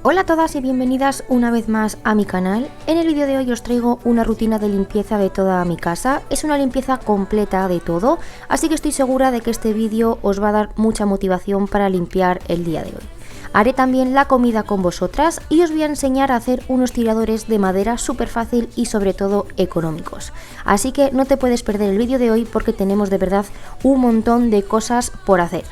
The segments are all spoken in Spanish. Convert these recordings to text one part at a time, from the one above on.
Hola a todas y bienvenidas una vez más a mi canal. En el vídeo de hoy os traigo una rutina de limpieza de toda mi casa. Es una limpieza completa de todo, así que estoy segura de que este vídeo os va a dar mucha motivación para limpiar el día de hoy. Haré también la comida con vosotras y os voy a enseñar a hacer unos tiradores de madera súper fácil y sobre todo económicos. Así que no te puedes perder el vídeo de hoy porque tenemos de verdad un montón de cosas por hacer.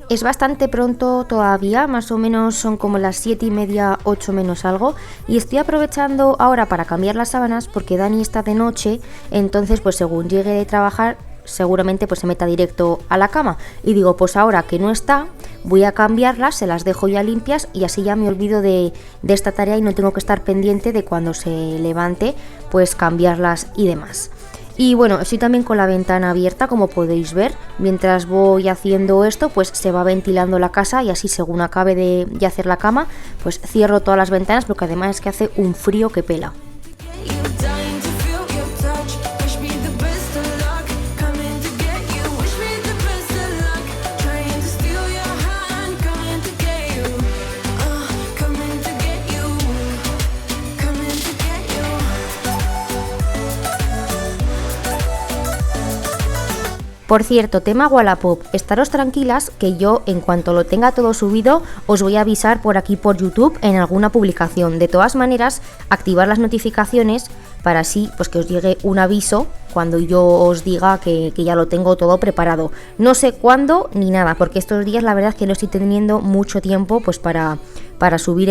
Es bastante pronto todavía, más o menos son como las 7:30, 8 menos algo, y estoy aprovechando ahora para cambiar las sábanas porque Dani está de noche, entonces pues según llegue de trabajar seguramente pues se meta directo a la cama y digo pues ahora que no está voy a cambiarlas, se las dejo ya limpias y así ya me olvido de esta tarea y no tengo que estar pendiente de cuando se levante pues cambiarlas y demás. Y bueno, estoy también con la ventana abierta, como podéis ver. Mientras voy haciendo esto, pues se va ventilando la casa y así según acabe de hacer la cama, pues cierro todas las ventanas porque además es que hace un frío que pela. Por cierto, tema Wallapop, estaros tranquilas que yo en cuanto lo tenga todo subido os voy a avisar por aquí por YouTube en alguna publicación. De todas maneras, activar las notificaciones para así pues que os llegue un aviso cuando yo os diga que ya lo tengo todo preparado. No sé cuándo ni nada, porque estos días la verdad es que no estoy teniendo mucho tiempo pues para subir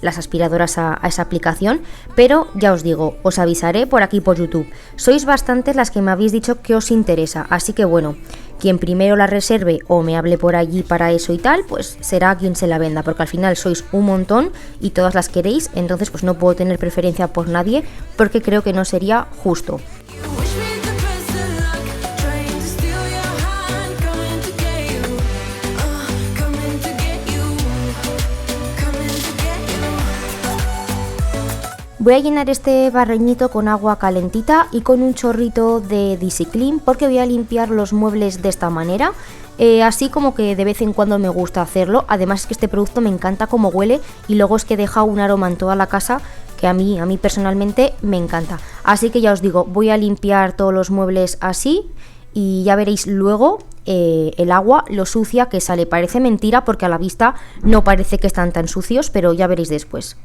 las aspiradoras a esa aplicación, pero ya os digo, os avisaré por aquí por YouTube. Sois bastantes las que me habéis dicho que os interesa, así que bueno, quien primero la reserve o me hable por allí para eso y tal, pues será quien se la venda, porque al final sois un montón y todas las queréis, entonces pues no puedo tener preferencia por nadie porque creo que no sería justo. Voy a llenar este barreñito con agua calentita y con un chorrito de DisiClean porque voy a limpiar los muebles de esta manera. Así como que de vez en cuando me gusta hacerlo. Además es que este producto me encanta cómo huele y luego es que deja un aroma en toda la casa que a mí personalmente me encanta. Así que ya os digo, voy a limpiar todos los muebles así y ya veréis luego el agua, lo sucia que sale. Parece mentira porque a la vista no parece que están tan sucios, pero ya veréis después.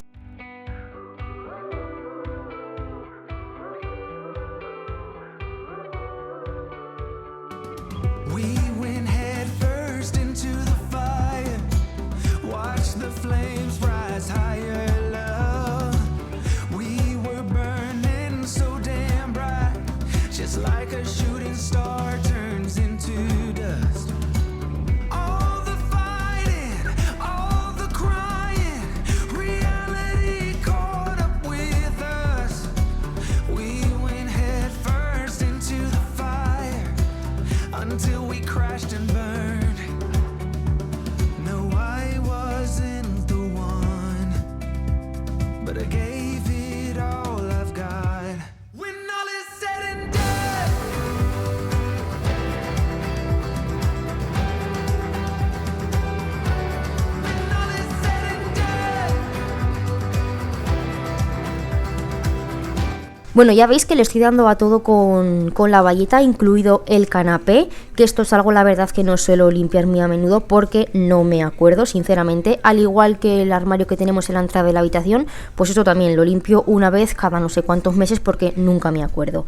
Bueno, ya veis que le estoy dando a todo con la bayeta, incluido el canapé, que esto es algo la verdad que no suelo limpiar muy a menudo porque no me acuerdo, sinceramente. Al igual que el armario que tenemos en la entrada de la habitación, pues eso también lo limpio una vez cada no sé cuántos meses porque nunca me acuerdo.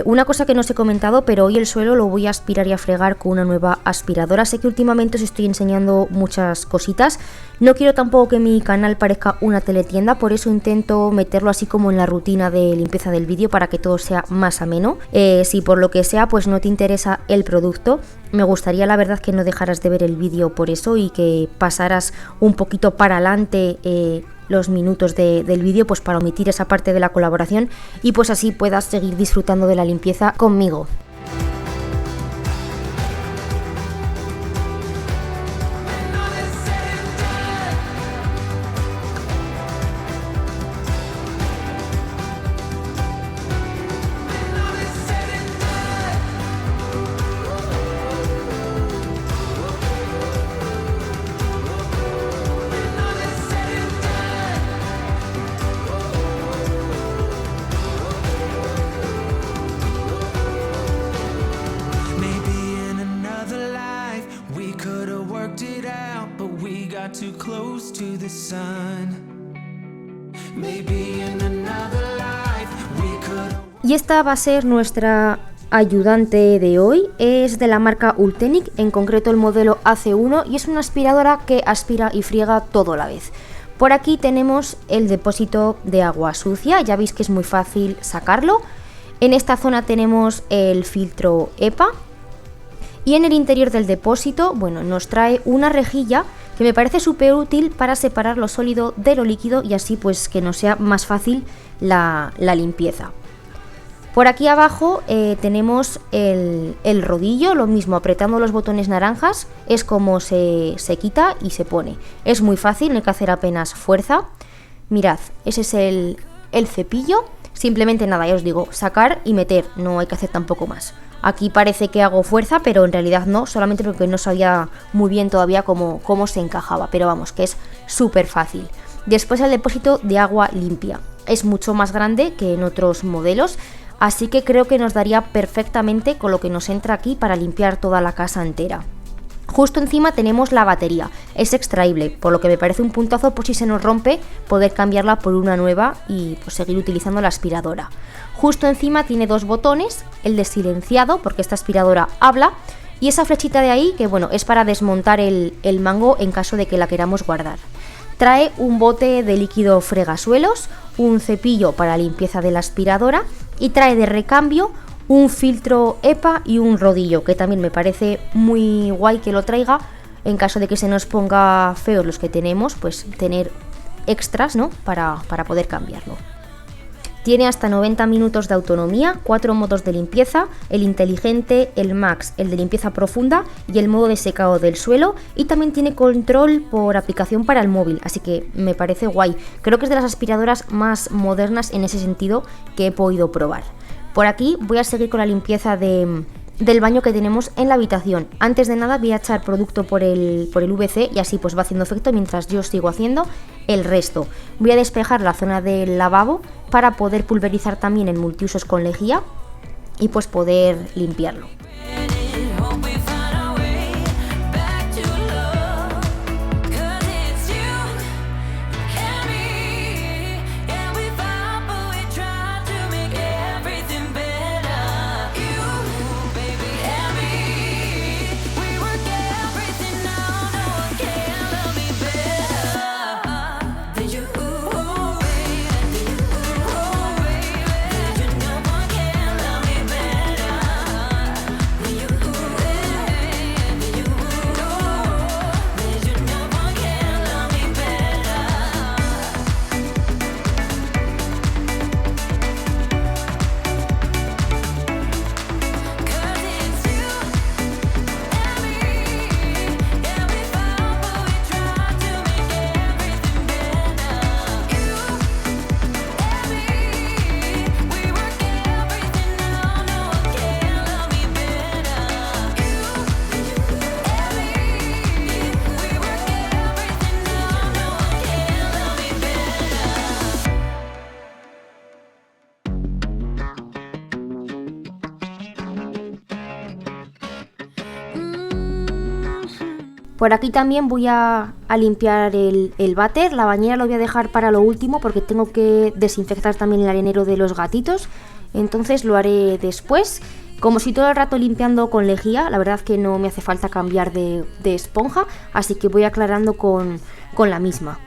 Una cosa que no os he comentado, pero hoy el suelo lo voy a aspirar y a fregar con una nueva aspiradora. Sé que últimamente os estoy enseñando muchas cositas. No quiero tampoco que mi canal parezca una teletienda, por eso intento meterlo así como en la rutina de limpieza del vídeo para que todo sea más ameno. Si por lo que sea pues no te interesa el producto, me gustaría la verdad que no dejaras de ver el vídeo por eso y que pasaras un poquito para adelante los minutos del vídeo pues para omitir esa parte de la colaboración y pues así puedas seguir disfrutando de la limpieza conmigo. got too close to the sun. Maybe in another life we could. Y esta va a ser nuestra ayudante de hoy. Es de la marca Ultenic, en concreto el modelo AC1, y es una aspiradora que aspira y friega todo a la vez. Por aquí tenemos el depósito de agua sucia, ya veis que es muy fácil sacarlo. En esta zona tenemos el filtro EPA. Y en el interior del depósito, bueno, nos trae una rejilla que me parece súper útil para separar lo sólido de lo líquido y así pues que nos sea más fácil la limpieza. Por aquí abajo tenemos el rodillo, lo mismo, apretando los botones naranjas es como se quita y se pone. Es muy fácil, no hay que hacer apenas fuerza. Mirad, ese es el cepillo, simplemente nada, ya os digo, sacar y meter, no hay que hacer tampoco más. Aquí parece que hago fuerza, pero en realidad no, solamente porque no sabía muy bien todavía cómo se encajaba, pero vamos, que es súper fácil. Después el depósito de agua limpia, es mucho más grande que en otros modelos, así que creo que nos daría perfectamente con lo que nos entra aquí para limpiar toda la casa entera. Justo encima tenemos la batería, es extraíble, por lo que me parece un puntazo por si se nos rompe poder cambiarla por una nueva y pues seguir utilizando la aspiradora. Justo encima tiene dos botones, el de silenciado porque esta aspiradora habla y esa flechita de ahí que bueno es para desmontar el mango en caso de que la queramos guardar. Trae un bote de líquido fregasuelos, un cepillo para limpieza de la aspiradora y trae de recambio un filtro EPA y un rodillo, que también me parece muy guay que lo traiga, en caso de que se nos ponga feos los que tenemos, pues tener extras, ¿no? para poder cambiarlo. Tiene hasta 90 minutos de autonomía, 4 modos de limpieza, el inteligente, el max, el de limpieza profunda y el modo de secado del suelo, y también tiene control por aplicación para el móvil, así que me parece guay. Creo que es de las aspiradoras más modernas en ese sentido que he podido probar. Por aquí voy a seguir con la limpieza del baño que tenemos en la habitación. Antes de nada voy a echar producto por el VC y así pues va haciendo efecto mientras yo sigo haciendo el resto. Voy a despejar la zona del lavabo para poder pulverizar también en multiusos con lejía y pues poder limpiarlo. Por aquí también voy a limpiar el váter, la bañera lo voy a dejar para lo último porque tengo que desinfectar también el arenero de los gatitos, entonces lo haré después. Como si todo el rato limpiando con lejía, la verdad que no me hace falta cambiar de esponja, así que voy aclarando con la misma.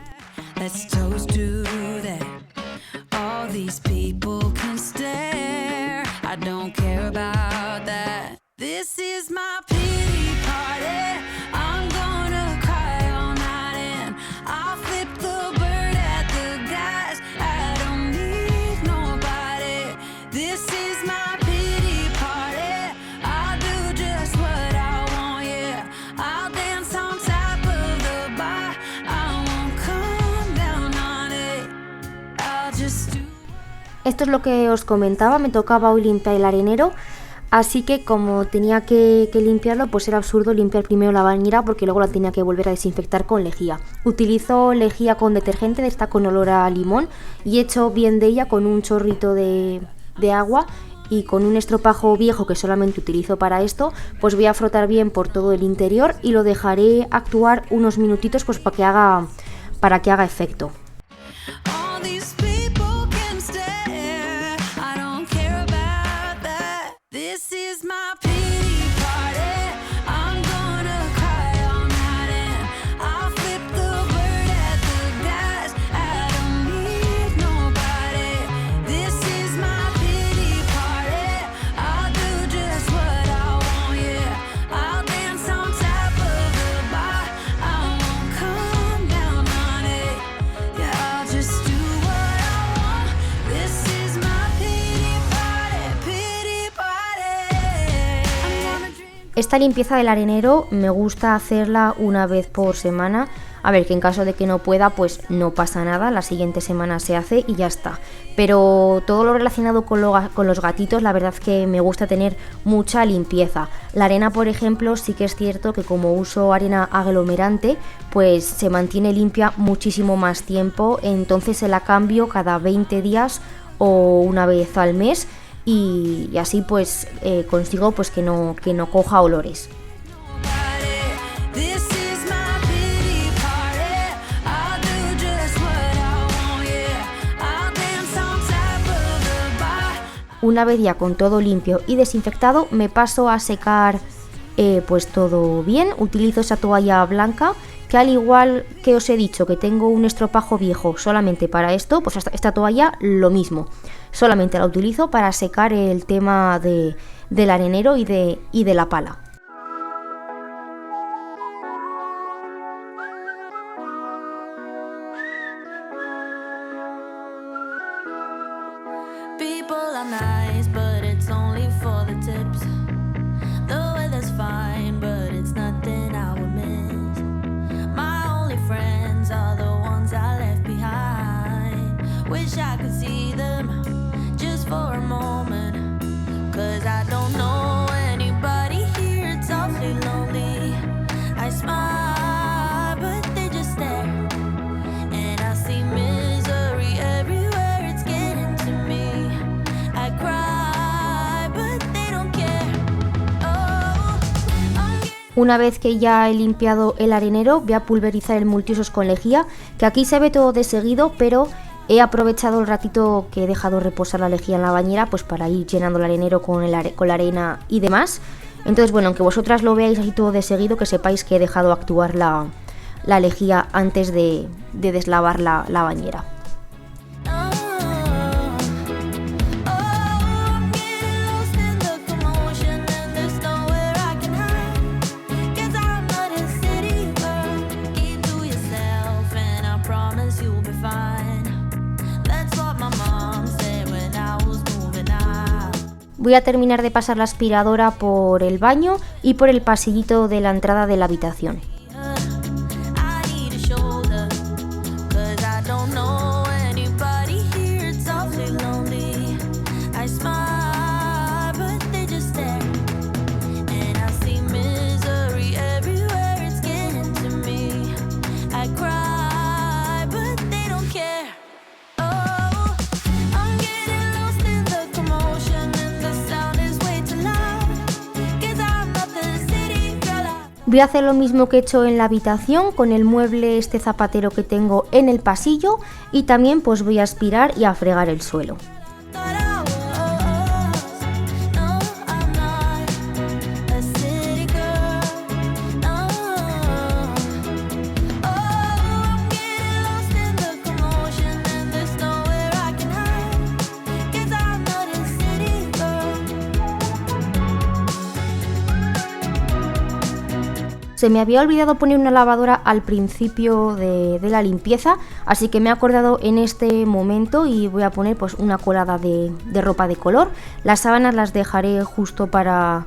Esto es lo que os comentaba, me tocaba hoy limpiar el arenero, así que como tenía que limpiarlo, pues era absurdo limpiar primero la bañera porque luego la tenía que volver a desinfectar con lejía. Utilizo lejía con detergente, de esta con olor a limón, y echo bien de ella con un chorrito de agua y con un estropajo viejo que solamente utilizo para esto, pues voy a frotar bien por todo el interior y lo dejaré actuar unos minutitos pues para que haga efecto. Esta limpieza del arenero me gusta hacerla una vez por semana. A ver, que en caso de que no pueda, pues no pasa nada, la siguiente semana se hace y ya está. Pero todo lo relacionado con los gatitos, la verdad es que me gusta tener mucha limpieza. La arena, por ejemplo, sí que es cierto que como uso arena aglomerante, pues se mantiene limpia muchísimo más tiempo, entonces se la cambio cada 20 días o una vez al mes. Y así pues consigo pues que no coja olores. Una vez ya con todo limpio y desinfectado, me paso a secar pues todo bien. Utilizo esa toalla blanca, que al igual que os he dicho que tengo un estropajo viejo solamente para esto, pues esta toalla lo mismo. Solamente la utilizo para secar el tema del arenero y de la pala. People are nice, but it's only for the tips. The weather's fine, but it's nothing I would miss. My only friends are the ones I left behind. Wish I could see them just for a moment, 'cause I don't know anybody here, it's awfully lonely. I smile, but they just stare, and I see misery everywhere, it's getting to me. I cry, but they don't care. Oh, Una vez que ya he limpiado el arenero, voy a pulverizar el multiusos con lejía, que aquí se ve todo de seguido, pero he aprovechado el ratito que he dejado reposar la lejía en la bañera pues para ir llenando el arenero con la arena y demás. Entonces, bueno, aunque vosotras lo veáis así todo de seguido, que sepáis que he dejado actuar la lejía antes de deslavar la bañera. Voy a terminar de pasar la aspiradora por el baño y por el pasillito de la entrada de la habitación. Voy a hacer lo mismo que he hecho en la habitación con el mueble este zapatero que tengo en el pasillo y también pues voy a aspirar y a fregar el suelo. Se me había olvidado poner una lavadora al principio de la limpieza, así que me he acordado en este momento y voy a poner pues una colada de ropa de color. Las sábanas las dejaré justo para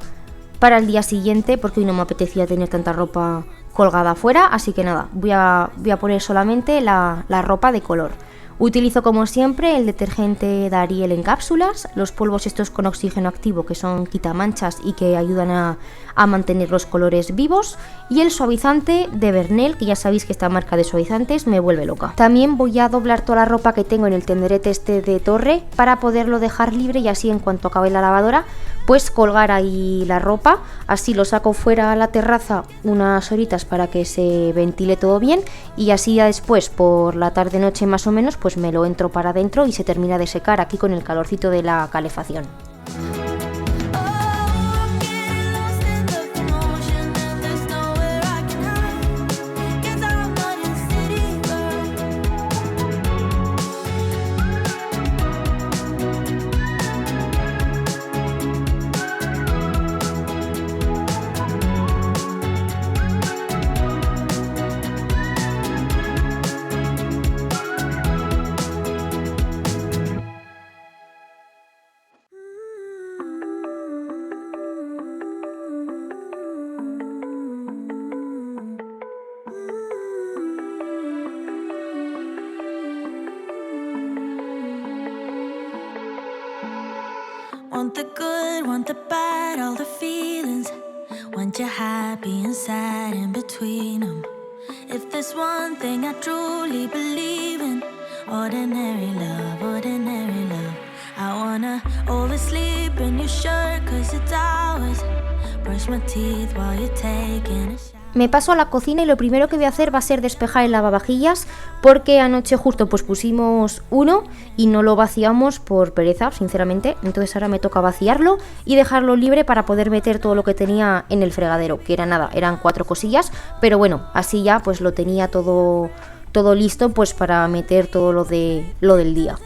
el día siguiente porque hoy no me apetecía tener tanta ropa colgada afuera, así que nada, voy a poner solamente la ropa de color. Utilizo como siempre el detergente Dariel en cápsulas, los polvos estos con oxígeno activo que son quitamanchas y que ayudan a mantener los colores vivos, y el suavizante de Bernel, que ya sabéis que esta marca de suavizantes me vuelve loca. También voy a doblar toda la ropa que tengo en el tenderete este de torre para poderlo dejar libre y así en cuanto acabe la lavadora pues colgar ahí la ropa, así lo saco fuera a la terraza unas horitas para que se ventile todo bien y así ya después por la tarde noche más o menos pues me lo entro para adentro y se termina de secar aquí con el calorcito de la calefacción. Want the good, want the bad, all the feelings. Want you happy and sad in between them. If there's one thing I truly believe in, ordinary love, ordinary love. I wanna oversleep in your shirt 'cause it's ours. Brush my teeth while you're taking a shower. Me paso a la cocina y lo primero que voy a hacer va a ser despejar el lavavajillas porque anoche justo pues pusimos uno y no lo vaciamos por pereza, sinceramente. Entonces ahora me toca vaciarlo y dejarlo libre para poder meter todo lo que tenía en el fregadero, que era nada, eran 4 cosillas, pero bueno, así ya pues lo tenía todo listo pues para meter todo lo del día.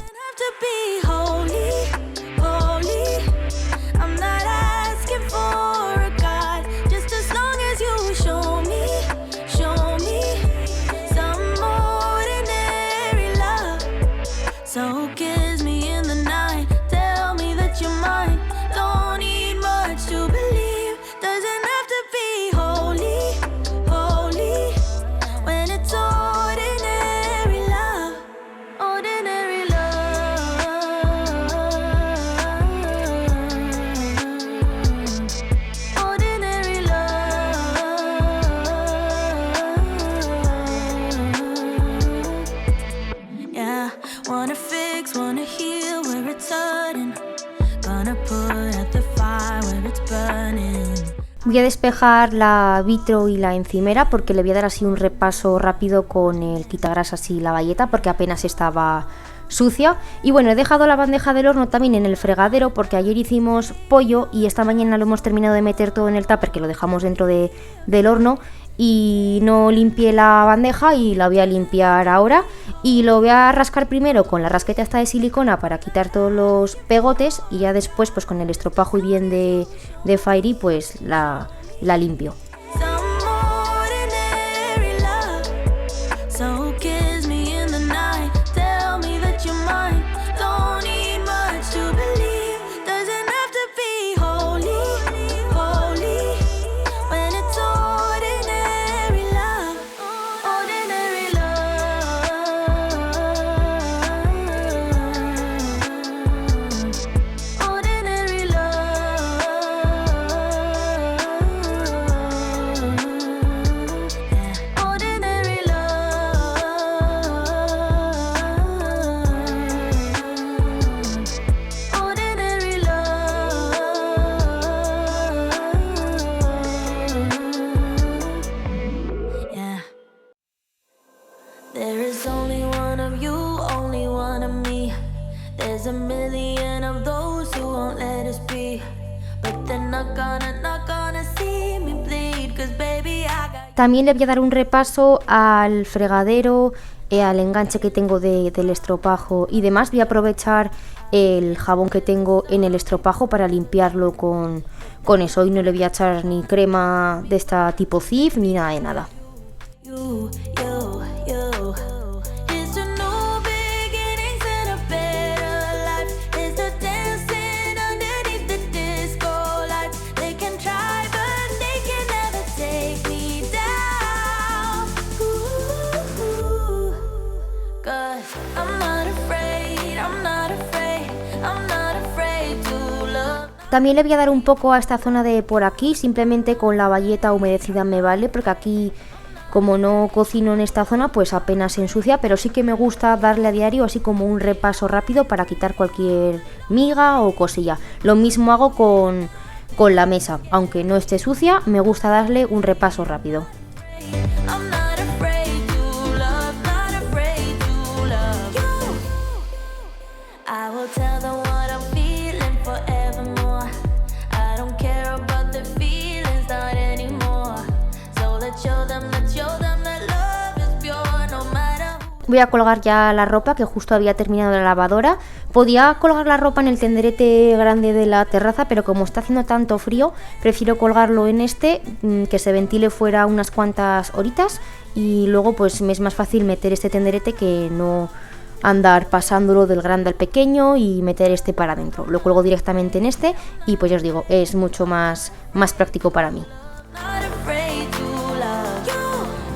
Voy a despejar la vitro y la encimera porque le voy a dar así un repaso rápido con el quitagrasas y la bayeta porque apenas estaba sucia. Y bueno, he dejado la bandeja del horno también en el fregadero porque ayer hicimos pollo y esta mañana lo hemos terminado de meter todo en el tupper que lo dejamos dentro del horno y no limpié la bandeja y la voy a limpiar ahora y lo voy a rascar primero con la rasqueta esta de silicona para quitar todos los pegotes y ya después pues con el estropajo y bien de Fairy pues la limpio. También le voy a dar un repaso al fregadero, al enganche que tengo del estropajo y demás. Voy a aprovechar el jabón que tengo en el estropajo para limpiarlo con eso. Hoy no le voy a echar ni crema de esta tipo Cif ni nada de nada. I'm not También le voy a dar un poco a esta zona de por aquí, simplemente con la bayeta humedecida me vale, porque aquí como no cocino en esta zona pues apenas se ensucia, pero sí que me gusta darle a diario así como un repaso rápido para quitar cualquier miga o cosilla. Lo mismo hago con la mesa, aunque no esté sucia, me gusta darle un repaso rápido. I'm not afraid to love, not afraid to love you. I will tell them what I'm feeling forevermore. I don't care about the feelings, not anymore. So let's show them that love is pure, no matter who. Voy a colgar ya la ropa, que justo había terminado la lavadora. Podía colgar la ropa en el tenderete grande de la terraza, pero como está haciendo tanto frío, prefiero colgarlo en este, que se ventile fuera unas cuantas horitas, y luego pues me es más fácil meter este tenderete que no andar pasándolo del grande al pequeño y meter este para adentro. Lo cuelgo directamente en este y pues ya os digo, es mucho más práctico para mí. Not afraid to love you.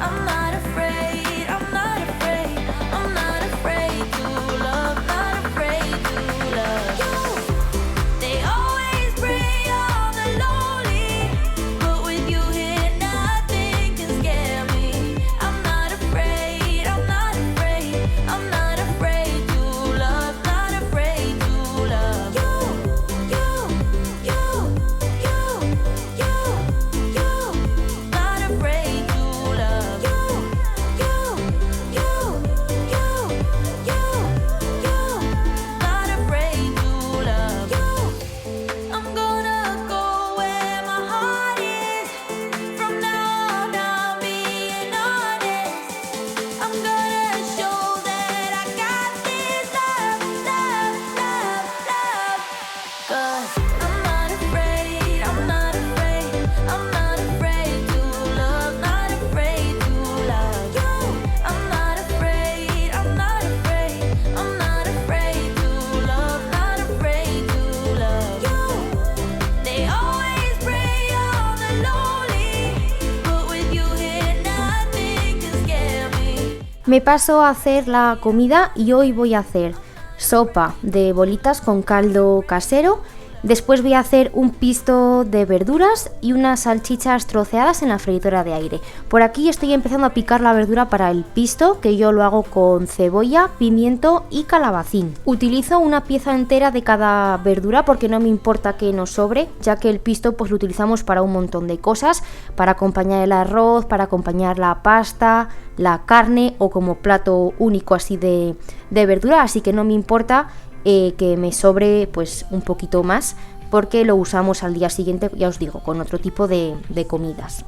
I'm not afraid, I'm not afraid, I'm not afraid to love, not afraid to love you. They always prey on the lonely, but with you here nothing can scare me. I'm not afraid, I'm not afraid, I'm not afraid to love, not afraid to love you, you, you, you, you. Not afraid to love you, you, not afraid to love you. I'm gonna go where my heart is. From now on, I'm being honest. I'm gonna show that I got this love, love, love, love. 'Cause I'm not afraid, I'm not afraid, I'm not afraid to love, not afraid to love you. I'm not afraid, I'm not afraid, I'm not afraid to love, not afraid to love you. They always prey on the lonely, but with you here nothing can scare me. Me paso a hacer la comida y hoy voy a hacer sopa de bolitas con caldo casero. Después voy a hacer un pisto de verduras y unas salchichas troceadas en la freidora de aire. Por aquí estoy empezando a picar la verdura para el pisto, que yo lo hago con cebolla, pimiento y calabacín. Utilizo una pieza entera de cada verdura porque no me importa que nos sobre, ya que el pisto pues lo utilizamos para un montón de cosas, para acompañar el arroz, para acompañar la pasta, la carne o como plato único así de verdura, así que no me importa que me sobre pues un poquito más porque lo usamos al día siguiente, ya os digo, con otro tipo de comidas.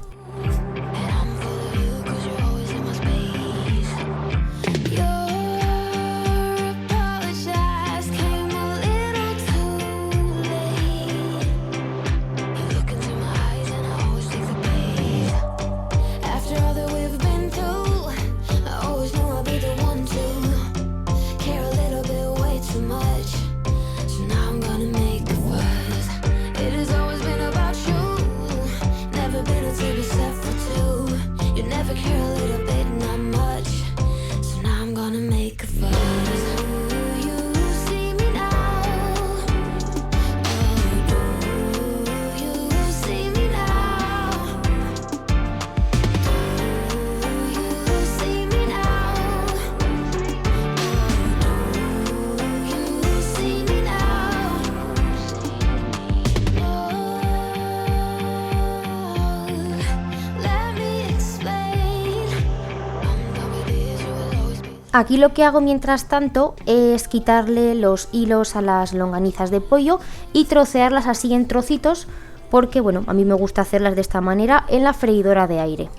Aquí lo que hago mientras tanto es quitarle los hilos a las longanizas de pollo y trocearlas así en trocitos porque bueno, a mí me gusta hacerlas de esta manera en la freidora de aire.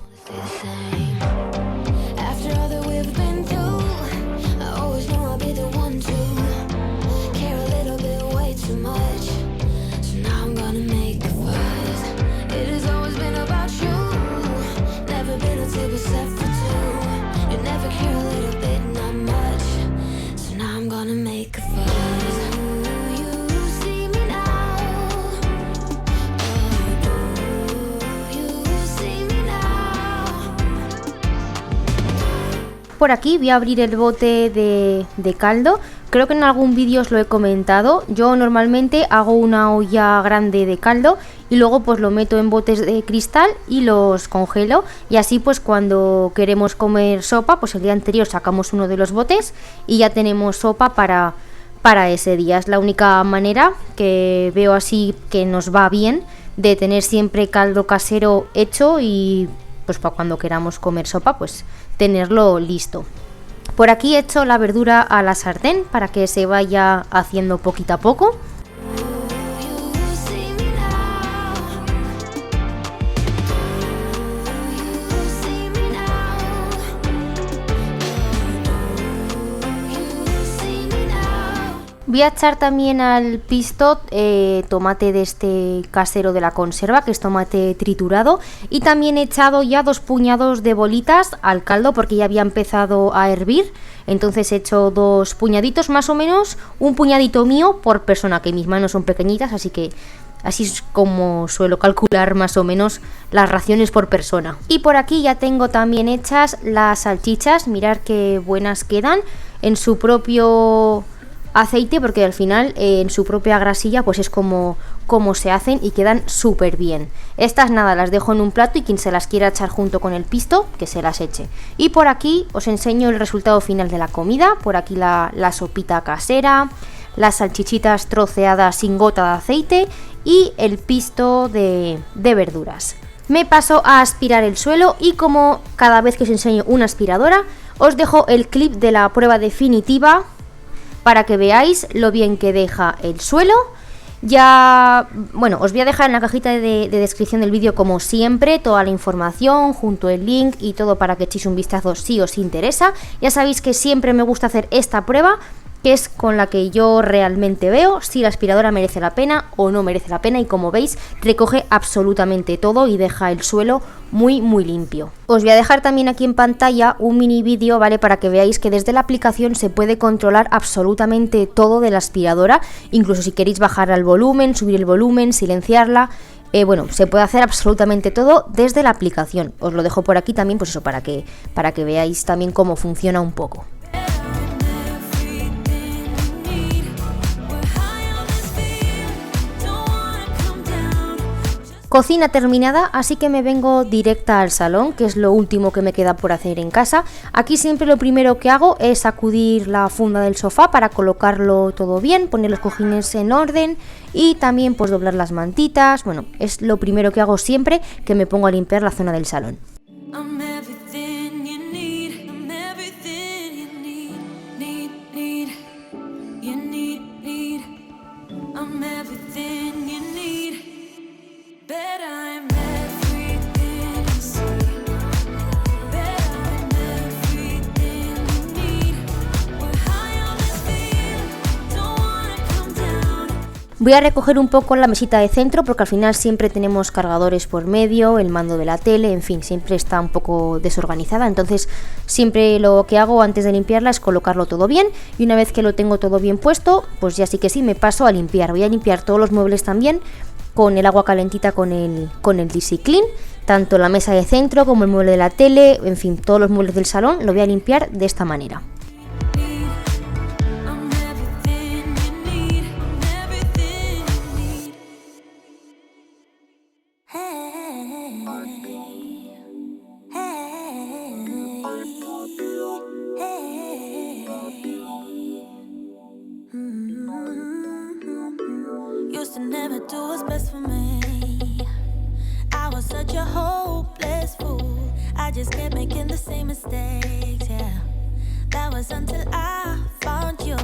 Por aquí voy a abrir el bote de caldo. Creo que en algún vídeo os lo he comentado. Yo normalmente hago una olla grande de caldo y luego pues lo meto en botes de cristal y los congelo. Y así pues cuando queremos comer sopa, pues el día anterior sacamos uno de los botes y ya tenemos sopa para ese día. Es la única manera que veo así que nos va bien de tener siempre caldo casero hecho y pues para cuando queramos comer sopa pues tenerlo listo. Por aquí he hecho la verdura a la sartén para que se vaya haciendo poquito a poco. Voy a echar también al pisto tomate de este casero de la conserva, que es tomate triturado, y también he echado ya 2 puñados de bolitas al caldo porque ya había empezado a hervir. Entonces he hecho 2 puñaditos más o menos, un puñadito mío por persona, que mis manos son pequeñitas, así que así es como suelo calcular más o menos las raciones por persona. Y por aquí ya tengo también hechas las salchichas, mirad qué buenas quedan en su propio aceite, porque al final en su propia grasilla pues es como se hacen y quedan súper bien. Estas nada, las dejo en un plato y quien se las quiera echar junto con el pisto, que se las eche. Y por aquí os enseño el resultado final de la comida. Por aquí la sopita casera, las salchichitas troceadas sin gota de aceite y el pisto de verduras. Me paso a aspirar el suelo y como cada vez que os enseño una aspiradora, os dejo el clip de la prueba definitiva para que veáis lo bien que deja el suelo. Ya, bueno, os voy a dejar en la cajita de descripción del vídeo como siempre toda la información, junto el link y todo para que echéis un vistazo si os interesa. Ya sabéis que siempre me gusta hacer esta prueba, que es con la que yo realmente veo si la aspiradora merece la pena o no merece la pena, y como veis recoge absolutamente todo y deja el suelo muy limpio. Os voy a dejar también aquí en pantalla un mini vídeo, ¿vale? Para que veáis que desde la aplicación se puede controlar absolutamente todo de la aspiradora, incluso si queréis bajar el volumen, subir el volumen, silenciarla. Bueno, se puede hacer absolutamente todo desde la aplicación. Os lo dejo por aquí también, pues eso, para que veáis también cómo funciona un poco. Cocina terminada, así que me vengo directa al salón, que es lo último que me queda por hacer en casa. Aquí siempre lo primero que hago es sacudir la funda del sofá para colocarlo todo bien, poner los cojines en orden y también pues doblar las mantitas. Bueno, es lo primero que hago siempre que me pongo a limpiar la zona del salón. Voy a recoger un poco la mesita de centro porque al final siempre tenemos cargadores por medio, el mando de la tele, en fin, siempre está un poco desorganizada. Entonces siempre lo que hago antes de limpiarla es colocarlo todo bien, y una vez que lo tengo todo bien puesto, pues ya sí que sí me paso a limpiar. Voy a limpiar todos los muebles también con el agua calentita con el Easy Clean, tanto la mesa de centro como el mueble de la tele, en fin, todos los muebles del salón lo voy a limpiar de esta manera. Just kept making the same mistakes, yeah. That was until I found you.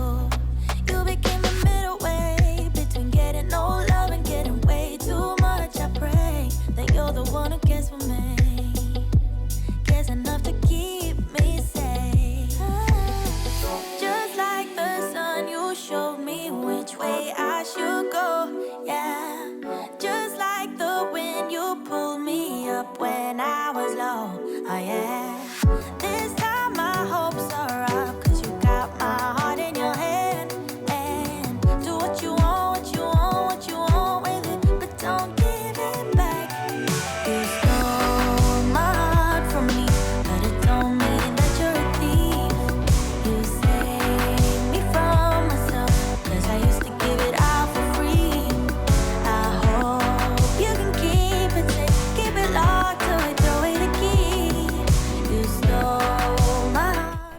You became the middle way between getting no love and getting way too much. I pray that you're the one who cares for me, cares enough to keep me safe. Just like the sun, you showed me which way I should go, yeah. Just like the wind, you pulled me up when I was low. Oh yeah, this time my hopes are up, 'cause you got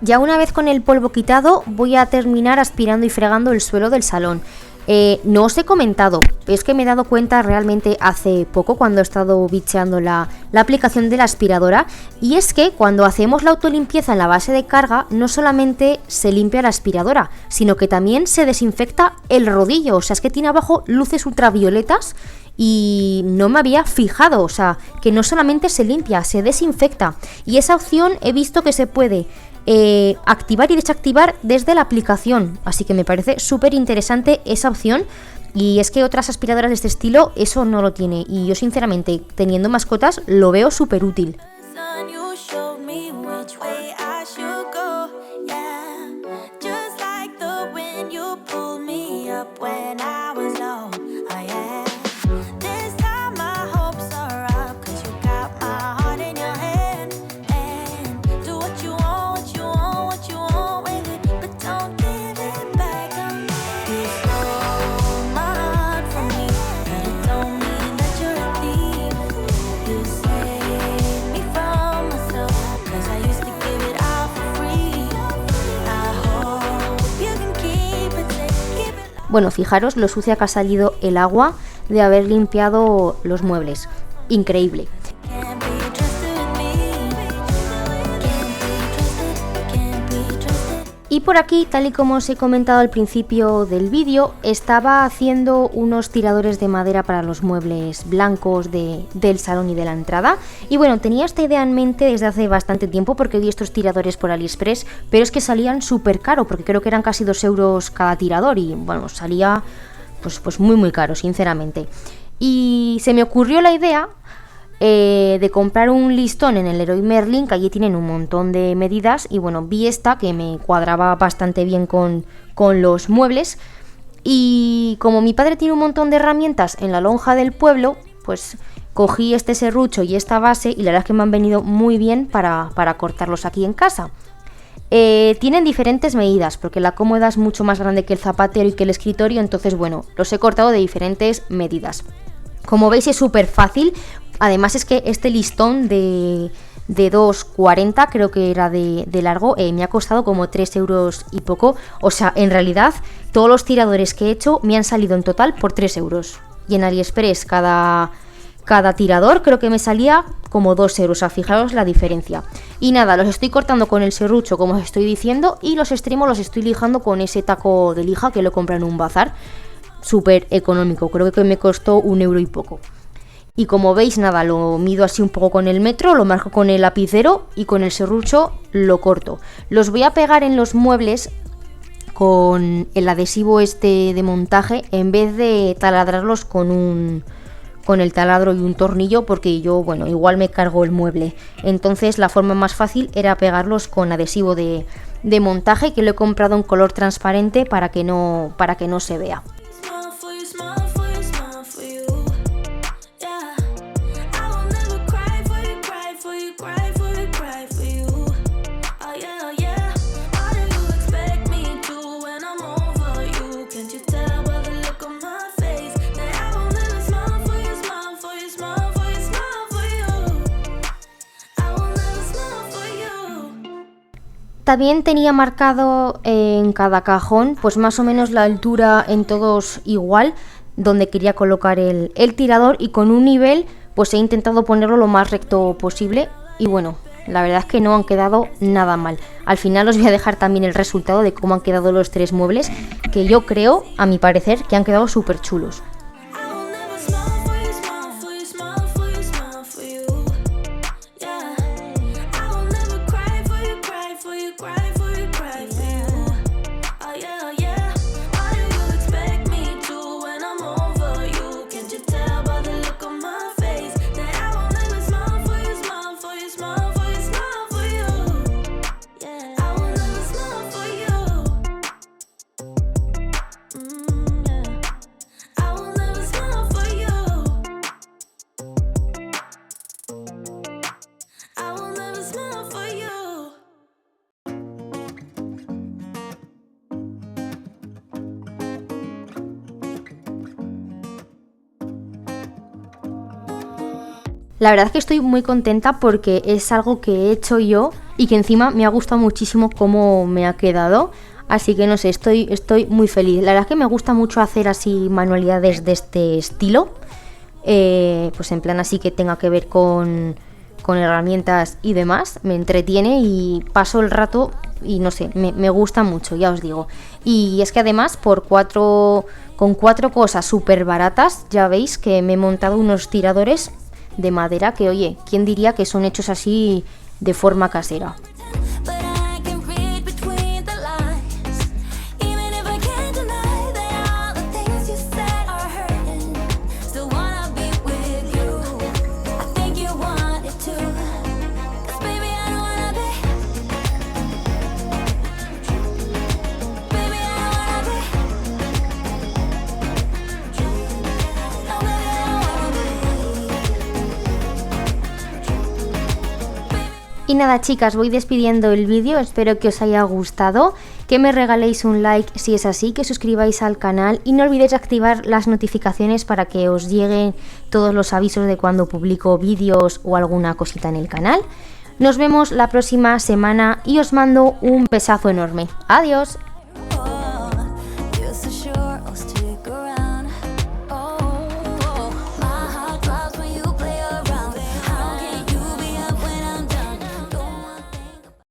Ya una vez con el polvo quitado, voy a terminar aspirando y fregando el suelo del salón. No os he comentado, es que me he dado cuenta realmente hace poco cuando he estado bicheando la aplicación de la aspiradora, y es que cuando hacemos la autolimpieza en la base de carga no solamente se limpia la aspiradora, sino que también se desinfecta el rodillo. O sea, es que tiene abajo luces ultravioletas y no me había fijado, o sea, que no solamente se limpia, se desinfecta, y esa opción he visto que se puede activar y desactivar desde la aplicación, así que me parece súper interesante esa opción. Y es que otras aspiradoras de este estilo eso no lo tiene, y yo sinceramente, teniendo mascotas, lo veo súper útil. Son, you showed me which way I should go. Yeah, just like the wind, you pulled me up when I was low. Oh yeah, this time my hopes are up, 'cause you got my heart in your hand. And do what you want, what you want, what you want with it, but don't give it back on me. You stole my heart from me, but it don't mean that you're a thief. You saved me from myself, 'cause I used to give it all for free. I hope you can keep it safe, keep it. Bueno, fijaros lo sucia que ha salido el agua de haber limpiado los muebles. Increíble. Can't be trusted with me. Can't be trusted. Y por aquí, tal y como os he comentado al principio del vídeo, estaba haciendo unos tiradores de madera para los muebles blancos del salón y de la entrada. Y bueno, tenía esta idea en mente desde hace bastante tiempo, porque vi estos tiradores por AliExpress, pero es que salían súper caro, porque creo que eran casi 2 euros cada tirador, y bueno, salía pues muy caro, sinceramente. Y se me ocurrió la idea de comprar un listón en el Leroy Merlin, que allí tienen un montón de medidas, y bueno, vi esta que me cuadraba bastante bien con los muebles. Y como mi padre tiene un montón de herramientas en la lonja del pueblo, pues cogí este serrucho y esta base, y la verdad es que me han venido muy bien para cortarlos aquí en casa. Tienen diferentes medidas, porque la cómoda es mucho más grande que el zapatero y que el escritorio, entonces bueno, los he cortado de diferentes medidas. Como veis es súper fácil. Además es que este listón de 2,40 creo que era de largo, me ha costado como 3 euros y poco. O sea, en realidad todos los tiradores que he hecho me han salido en total por 3 euros. Y en AliExpress cada tirador creo que me salía como 2 euros, o sea, fijaos la diferencia. Y nada, los estoy cortando con el serrucho, como os estoy diciendo, y los extremos los estoy lijando con ese taco de lija que lo compré en un bazar. Súper económico, creo que me costó 1 euro y poco. Y como veis, nada, lo mido así un poco con el metro, lo marco con el lapicero y con el serrucho lo corto. Los voy a pegar en los muebles con el adhesivo este de montaje, en vez de taladrarlos con el taladro y un tornillo, porque yo, bueno, igual me cargo el mueble. Entonces la forma más fácil era pegarlos con adhesivo de montaje, que lo he comprado en color transparente para que no se vea. Smile for you, smile for you, smile for you. Yeah, I will never cry for you, cry for you, cry for you, cry for you. Oh yeah, oh yeah. What do you expect me to when I'm over you? Can't you tell by the look on my face that I will never smile for you, smile for you, smile for you, smile for you. I will never smile for you. También tenía marcado en cada cajón pues más o menos la altura en todos igual, donde quería colocar el tirador, y con un nivel pues he intentado ponerlo lo más recto posible, y bueno, la verdad es que no han quedado nada mal. Al final os voy a dejar también el resultado de cómo han quedado los 3 muebles, que yo creo, a mi parecer, que han quedado súper chulos. I will never smile for you, smile for you, smile for you, smile for you. Yeah, I will never cry for you, cry for you, cry for you, cry for you. Oh yeah, oh yeah. What do you expect me to when I'm over you? Can't you tell by the look on my face that I will never smile for you, smile for you, smile for you, smile for you. Yeah, I will never smile for you. Yeah. I will never smile for you. I will never smile for you. La verdad es que estoy muy contenta porque es algo que he hecho yo y que encima me ha gustado muchísimo cómo me ha quedado. Así que no sé, estoy muy feliz. La verdad es que me gusta mucho hacer así manualidades de este estilo. Pues en plan así que tenga que ver con herramientas y demás. Me entretiene y paso el rato y no sé, me gusta mucho, ya os digo. Y es que además con 4 cosas súper baratas, ya veis que me he montado unos tiradores de madera que, oye, ¿quién diría que son hechos así de forma casera? But I can read between the lines. Even if I can't deny that all the things you said are hurting, still wanna be with you. I think you want it too. 'Cause baby, I don't wanna be. Baby, I don't wanna be. No, baby, I don't wanna be. Y nada, chicas, voy despidiendo el vídeo, espero que os haya gustado, que me regaléis un like si es así, que suscribáis al canal y no olvidéis activar las notificaciones para que os lleguen todos los avisos de cuando publico vídeos o alguna cosita en el canal. Nos vemos la próxima semana y os mando un besazo enorme. Adiós.